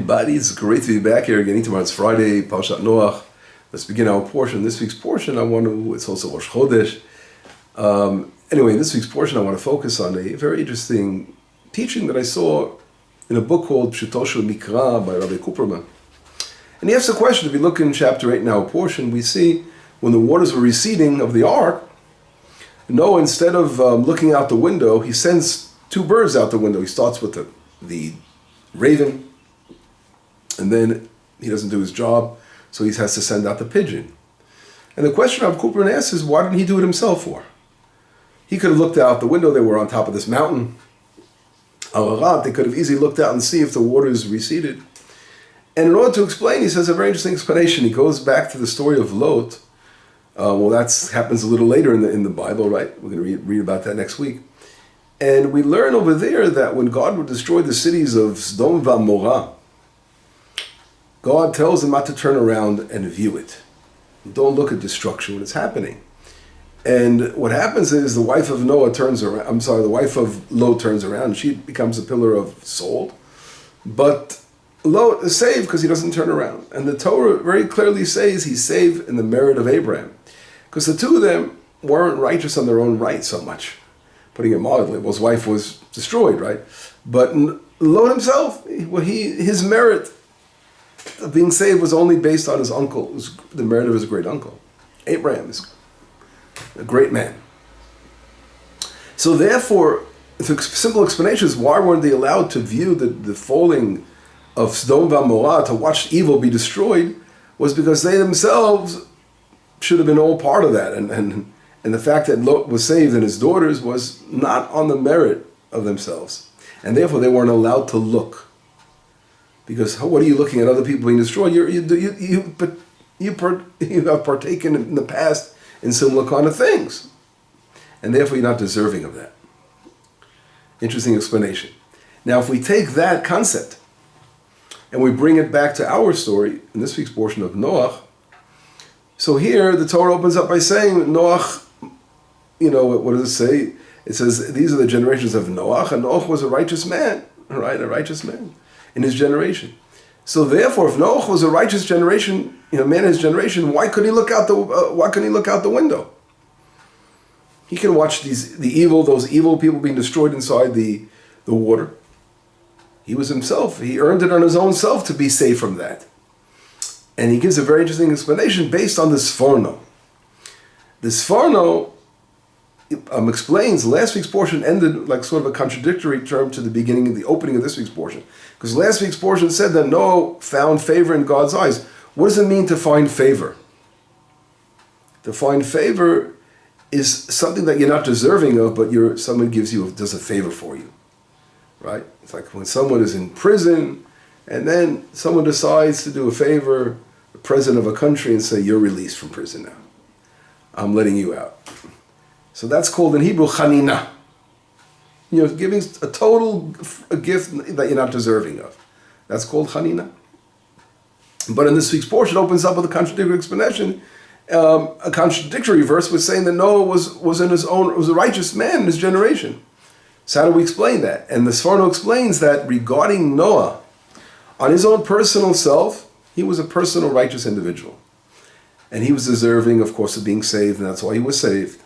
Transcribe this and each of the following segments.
everybody. It's great to be back here again. Tomorrow it's Friday, Parashat Noach. Let's begin our portion. This week's portion, it's also Rosh Chodesh. Anyway, in this week's portion, I want to focus on a very interesting teaching that I saw in a book called Pshuto Shel Mikra by Rabbi Cooperman. And he asks the question, if we look in chapter 8 in our portion, we see when the waters were receding of the ark, Noah, instead of looking out the window, he sends two birds out the window. He starts with the raven, and then he doesn't do his job, so he has to send out the pigeon. And the question Rabbi Cooperman asks is, why didn't he do it himself for? He could have looked out the window. They were on top of this mountain, Ararat. They could have easily looked out and see if the waters receded. And in order to explain, he says a very interesting explanation. He goes back to the story of Lot. That happens a little later in the Bible, right? We're going to read about that next week. And we learn over there that when God would destroy the cities of Sodom and Gomorrah, God tells them not to turn around and view it. Don't look at destruction when it's happening. And what happens is the wife of Lot turns around. She becomes a pillar of salt. But Lot is saved because he doesn't turn around. And the Torah very clearly says he's saved in the merit of Abraham. Because the two of them weren't righteous on their own right so much. Putting it mildly, his wife was destroyed, right? But Lot himself, his merit of being saved was only based on his uncle, the merit of his great uncle. Abraham is a great man. So therefore, the simple explanation is, why weren't they allowed to view the falling of Sodom and Gomorrah, to watch evil be destroyed, was because they themselves should have been all part of that. And the fact that Lot was saved and his daughters was not on the merit of themselves. And therefore they weren't allowed to look. Because what are you looking at other people being destroyed? You have partaken in the past in similar kind of things. And therefore you're not deserving of that. Interesting explanation. Now if we take that concept and we bring it back to our story in this week's portion of Noach, so here the Torah opens up by saying Noach, what does it say? It says these are the generations of Noach, and Noach was a righteous man, right? A righteous man in his generation. So therefore, if Noach was a righteous generation, man in his generation, why couldn't he look out the window? He can watch those evil people being destroyed inside the water. He earned it on his own self to be saved from that. And he gives a very interesting explanation based on the Sforno. The Sforno explains, last week's portion ended like sort of a contradictory term to the opening of this week's portion. Because last week's portion said that Noah found favor in God's eyes. What does it mean to find favor? To find favor is something that you're not deserving of, but someone does a favor for you. Right? It's like when someone is in prison, and then someone decides to do a favor, the president of a country, and say, you're released from prison now. I'm letting you out. So that's called in Hebrew, chanina. Giving a gift that you're not deserving of. That's called chanina. But in this week's portion, it opens up with a contradictory explanation. A contradictory verse was saying that Noah was a righteous man in his generation. So how do we explain that? And the Sforno explains that regarding Noah, on his own personal self, he was a personal righteous individual. And he was deserving, of course, of being saved, and that's why he was saved.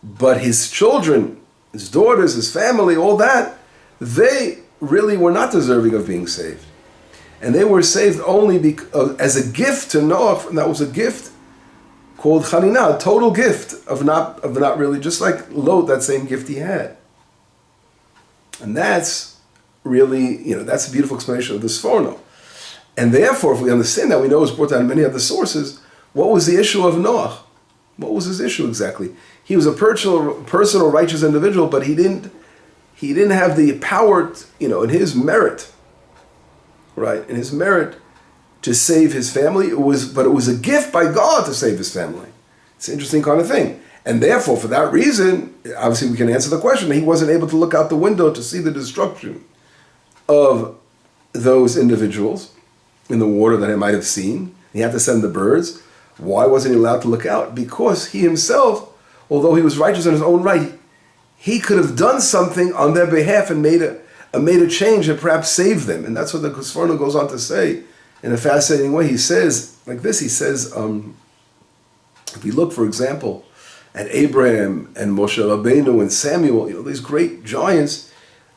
But his children, his daughters, his family, all that, they really were not deserving of being saved. And they were saved only as a gift to Noah, and that was a gift called chanina, a total gift of not really, just like Lot, that same gift he had. And that's really, that's a beautiful explanation of the Sforno. And therefore, if we understand that, we know it's brought down in many other sources, what was the issue of Noach? What was his issue exactly? He was a personal righteous individual, but he didn't have the power, in his merit, right? In his merit to save his family. But it was a gift by God to save his family. It's an interesting kind of thing. And therefore, for that reason, obviously we can answer the question. He wasn't able to look out the window to see the destruction of those individuals in the water that he might have seen. He had to send the birds. Why wasn't he allowed to look out? Because he himself, although he was righteous in his own right, he could have done something on their behalf and made made a change and perhaps saved them. And that's what the Kusfarno goes on to say in a fascinating way. He says, like this, he says, if we look, for example, at Abraham and Moshe Rabbeinu and Samuel, these great giants,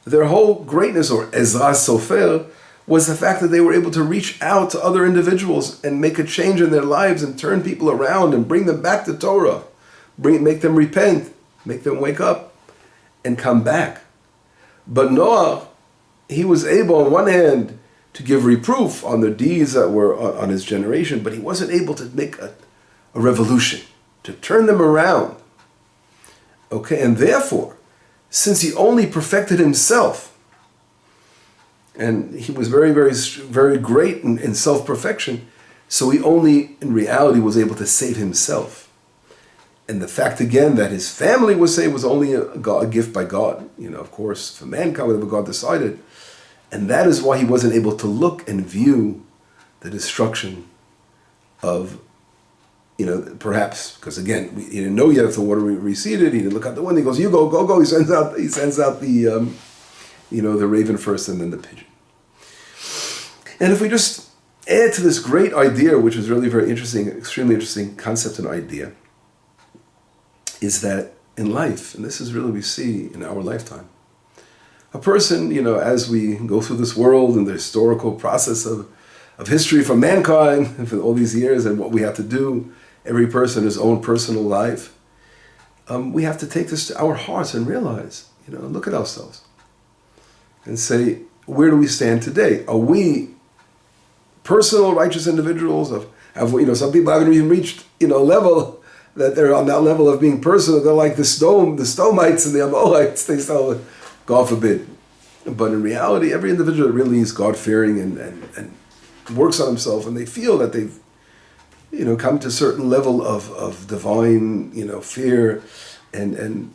their whole greatness, or Ezra Sofer, was the fact that they were able to reach out to other individuals and make a change in their lives and turn people around and bring them back to Torah, make them repent, make them wake up and come back. But Noach, he was able on one hand to give reproof on the deeds that were on his generation, but he wasn't able to make a revolution, to turn them around. Okay, and therefore, since he only perfected himself, and he was very, very, very great in self-perfection, so he only, in reality, was able to save himself. And the fact, again, that his family was saved was only a gift by God. Of course, for mankind, whatever God decided. And that is why he wasn't able to look and view the destruction of, perhaps, because again, he didn't know yet if the water receded. He didn't look out the window. He goes, "You go, go, go." He sends out the, the raven first and then the pigeon. And if we just add to this great idea, which is really very interesting, extremely interesting concept and idea, is that in life, and this is really we see in our lifetime, a person, as we go through this world and the historical process of history for mankind for all these years and what we have to do, every person his own personal life, we have to take this to our hearts and realize, look at ourselves and say, where do we stand today? Are we personal righteous individuals? Some people haven't even reached, a level that they're on that level of being personal. They're like the Stomites and the Amorites. They still, God forbid. But in reality, every individual really is God-fearing and works on himself, and they feel that they've, come to a certain level of divine, fear and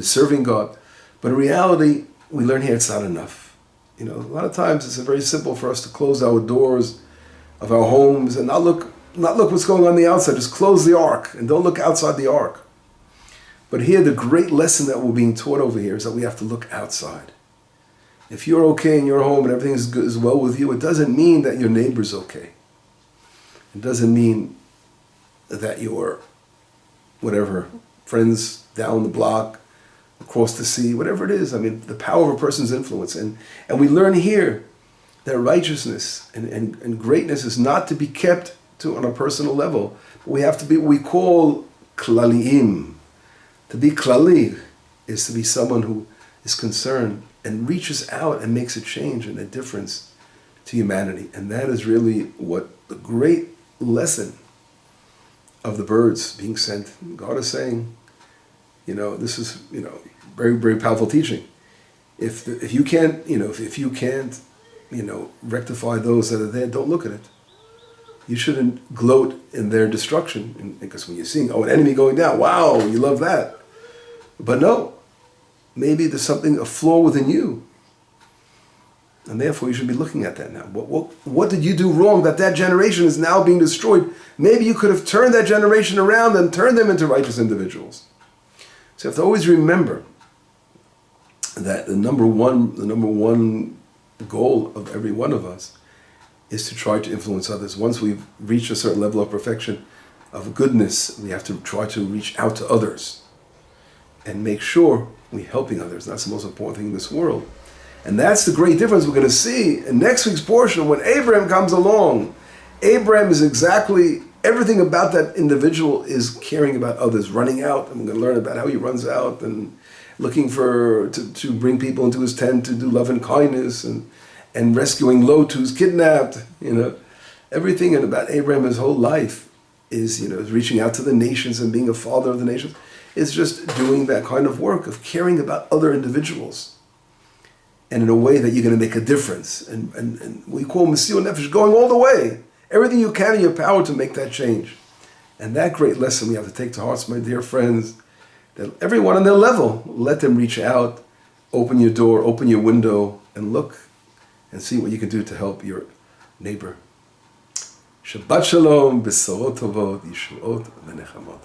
serving God. But in reality, we learn here it's not enough. A lot of times it's very simple for us to close our doors of our homes and not look what's going on the outside. Just close the ark and don't look outside the ark. But here, the great lesson that we're being taught over here is that we have to look outside. If you're okay in your home and everything is good, is well with you, it doesn't mean that your neighbor's okay. It doesn't mean that your, friends down the block, across the sea, whatever it is. The power of a person's influence. And we learn here that righteousness and greatness is not to be kept on a personal level. We have to be what we call klaliim. To be klali is to be someone who is concerned and reaches out and makes a change and a difference to humanity. And that is really what the great lesson of the birds being sent. God is saying, this is, very, very powerful teaching. If you can't, if you can't, rectify those that are there, don't look at it. You shouldn't gloat in their destruction, because when you're seeing, an enemy going down, wow, you love that. But no, maybe there's something, a flaw within you. And therefore you should be looking at that now. What did you do wrong that generation is now being destroyed? Maybe you could have turned that generation around and turned them into righteous individuals. So you have to always remember that the number one goal of every one of us is to try to influence others. Once we've reached a certain level of perfection, of goodness, we have to try to reach out to others and make sure we're helping others. That's the most important thing in this world. And that's the great difference we're going to see in next week's portion when Abraham comes along. Abraham is exactly, everything about that individual is caring about others, running out. And we're going to learn about how he runs out and looking to bring people into his tent to do love and kindness and rescuing Lot, who's kidnapped. Everything about Abraham, his whole life is reaching out to the nations and being a father of the nations. It's just doing that kind of work of caring about other individuals. And in a way that you're going to make a difference. And we call Mesiut Nefesh, going all the way. Everything you can in your power to make that change. And that great lesson we have to take to hearts, my dear friends, that everyone on their level, let them reach out, open your door, open your window, and look and see what you can do to help your neighbor. Shabbat Shalom, Besorot Tovot, Yeshuot, V'Nechamot.